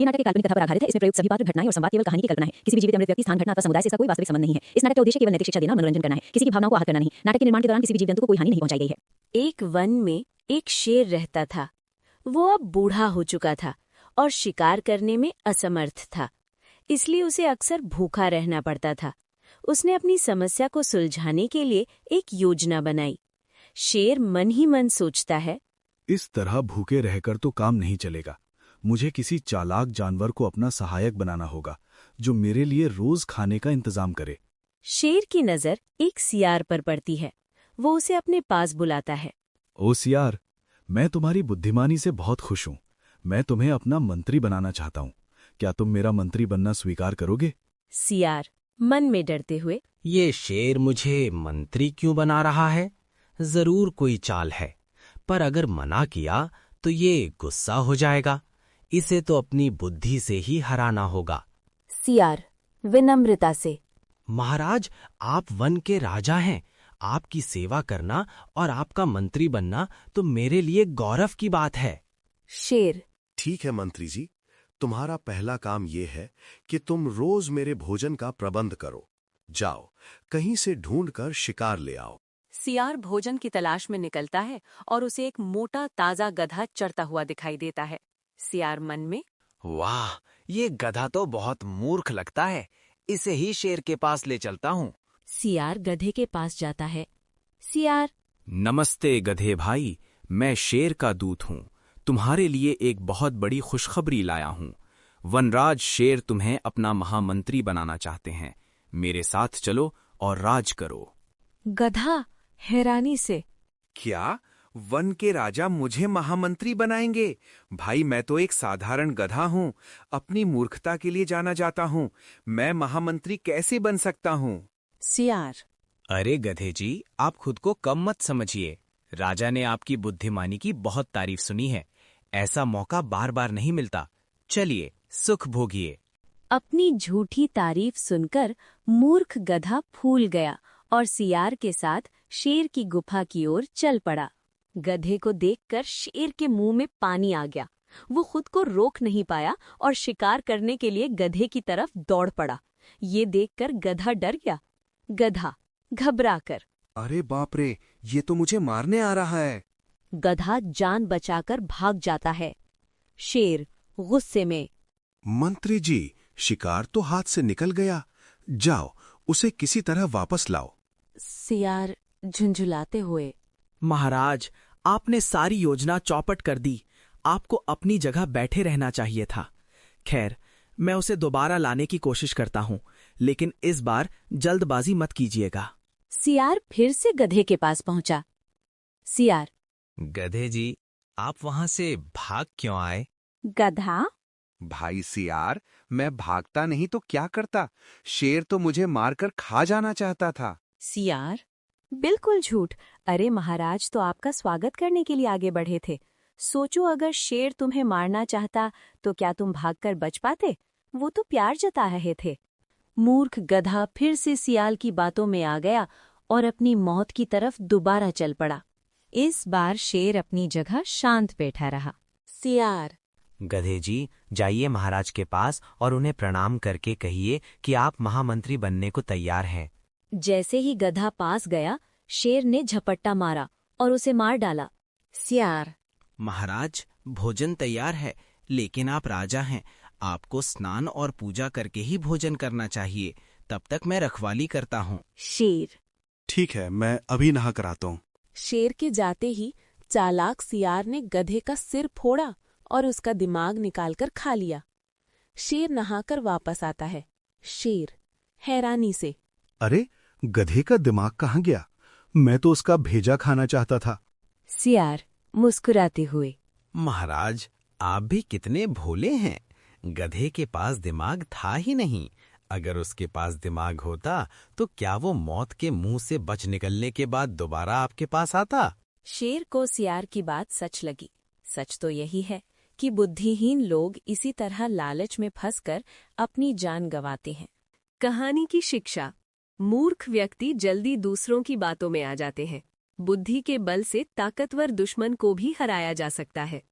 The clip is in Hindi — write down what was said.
ये नाटक एक काल्पनिक कथा पर आधारित है। इसमें प्रयुक्त सभी पात्र, घटनाएं और संवाद केवल कहानी की कल्पना है। किसी भी जीवित अमृत व्यक्ति, स्थान, घटना अथवा समुदाय से इसका कोई वास्तविक संबंध नहीं है। इस नाटक का उद्देश्य केवल नैतिक शिक्षा देना और मनोरंजन करना है। किसी की भावनाओं को आहत करना नहीं। नाटक के निर्माण के दौरान किसी भी जीव जंतु को कोई हानि नहीं पहुंचाई गई है। एक वन में एक शेर रहता था। वो अब बूढ़ा हो चुका था और शिकार करने में असमर्थ था, इसलिए उसे अक्सर भूखा रहना पड़ता था। उसने अपनी समस्या को सुलझाने के लिए एक योजना बनाई। शेर मन ही मन सोचता है, इस तरह भूखे रहकर तो काम नहीं चलेगा। मुझे किसी चालाक जानवर को अपना सहायक बनाना होगा जो मेरे लिए रोज खाने का इंतजाम करे। शेर की नजर एक सियार पर पड़ती है। वो उसे अपने पास बुलाता है। ओ सियार, मैं तुम्हारी बुद्धिमानी से बहुत खुश हूँ। मैं तुम्हें अपना मंत्री बनाना चाहता हूँ। क्या तुम मेरा मंत्री बनना स्वीकार करोगे? सियार मन में डरते हुए, ये शेर मुझे मंत्री क्यों बना रहा है? जरूर कोई चाल है, पर अगर मना किया तो ये गुस्सा हो जाएगा। इसे तो अपनी बुद्धि से ही हराना होगा। सियार विनम्रता से, महाराज, आप वन के राजा हैं। आपकी सेवा करना और आपका मंत्री बनना तो मेरे लिए गौरव की बात है। शेर, ठीक है मंत्री जी, तुम्हारा पहला काम ये है कि तुम रोज मेरे भोजन का प्रबंध करो। जाओ, कहीं से ढूंढकर शिकार ले आओ। सियार भोजन की तलाश में निकलता है और उसे एक मोटा ताजा गधा चढ़ता हुआ दिखाई देता है। सियार मन में, वाह, ये गधा तो बहुत मूर्ख लगता है। इसे ही शेर के पास ले चलता हूँ। सियार गधे के पास जाता है। सियार, नमस्ते गधे भाई, मैं शेर का दूत हूँ। तुम्हारे लिए एक बहुत बड़ी खुशखबरी लाया हूँ। वनराज शेर तुम्हें अपना महामंत्री बनाना चाहते हैं। मेरे साथ चलो और राज करो। गधा हैरानी से, क्या वन के राजा मुझे महामंत्री बनाएंगे? भाई, मैं तो एक साधारण गधा हूँ। अपनी मूर्खता के लिए जाना जाता हूँ। मैं महामंत्री कैसे बन सकता हूँ? सियार, अरे गधे जी, आप खुद को कम मत समझिए। राजा ने आपकी बुद्धिमानी की बहुत तारीफ सुनी है। ऐसा मौका बार बार नहीं मिलता। चलिए, सुख भोगिए। अपनी झूठी तारीफ सुनकर मूर्ख गधा फूल गया और सियार के साथ शेर की गुफा की ओर चल पड़ा। गधे को देखकर शेर के मुंह में पानी आ गया। वो खुद को रोक नहीं पाया और शिकार करने के लिए गधे की तरफ दौड़ पड़ा। ये देखकर गधा डर गया। गधा घबराकर, अरे बाप रे, ये तो मुझे मारने आ रहा है। गधा जान बचाकर भाग जाता है। शेर गुस्से में, मंत्री जी, शिकार तो हाथ से निकल गया। जाओ, उसे किसी तरह वापस लाओ। सियार झुंझुलाते हुए, महाराज, आपने सारी योजना चौपट कर दी। आपको अपनी जगह बैठे रहना चाहिए था। खैर, मैं उसे दोबारा लाने की कोशिश करता हूँ, लेकिन इस बार जल्दबाजी मत कीजिएगा। सियार फिर से गधे के पास पहुंचा। सियार, गधे जी, आप वहां से भाग क्यों आए? गधा, भाई सियार, मैं भागता नहीं तो क्या करता? शेर तो मुझे मारकर खा जाना चाहता था। सियार, बिल्कुल झूठ। अरे महाराज तो आपका स्वागत करने के लिए आगे बढ़े थे। सोचो, अगर शेर तुम्हें मारना चाहता तो क्या तुम भागकर बच पाते? वो तो प्यार जता रहे थे। मूर्ख गधा फिर से सियाल की बातों में आ गया और अपनी मौत की तरफ दोबारा चल पड़ा। इस बार शेर अपनी जगह शांत बैठा रहा। सियार, गधे जी, जाइए महाराज के पास और उन्हें प्रणाम करके कहिए कि आप महामंत्री बनने को तैयार हैं। जैसे ही गधा पास गया, शेर ने झपट्टा मारा और उसे मार डाला। सियार, महाराज, भोजन तैयार है, लेकिन आप राजा हैं। आपको स्नान और पूजा करके ही भोजन करना चाहिए। तब तक मैं रखवाली करता हूँ। शेर, ठीक है, मैं अभी नहा कर आता हूँ। शेर के जाते ही चालाक सियार ने गधे का सिर फोड़ा और उसका दिमाग निकालकर खा लिया। शेर नहाकर वापस आता है। शेर हैरानी से, अरे, गधे का दिमाग कहाँ गया? मैं तो उसका भेजा खाना चाहता था। सियार मुस्कुराते हुए, महाराज, आप भी कितने भोले हैं। गधे के पास दिमाग था ही नहीं। अगर उसके पास दिमाग होता तो क्या वो मौत के मुंह से बच निकलने के बाद दोबारा आपके पास आता? शेर को सियार की बात सच लगी। सच तो यही है कि बुद्धिहीन लोग इसी तरह लालच में फंसकर अपनी जान गंवाते हैं। कहानी की शिक्षा: मूर्ख व्यक्ति जल्दी दूसरों की बातों में आ जाते हैं। बुद्धि के बल से ताकतवर दुश्मन को भी हराया जा सकता है।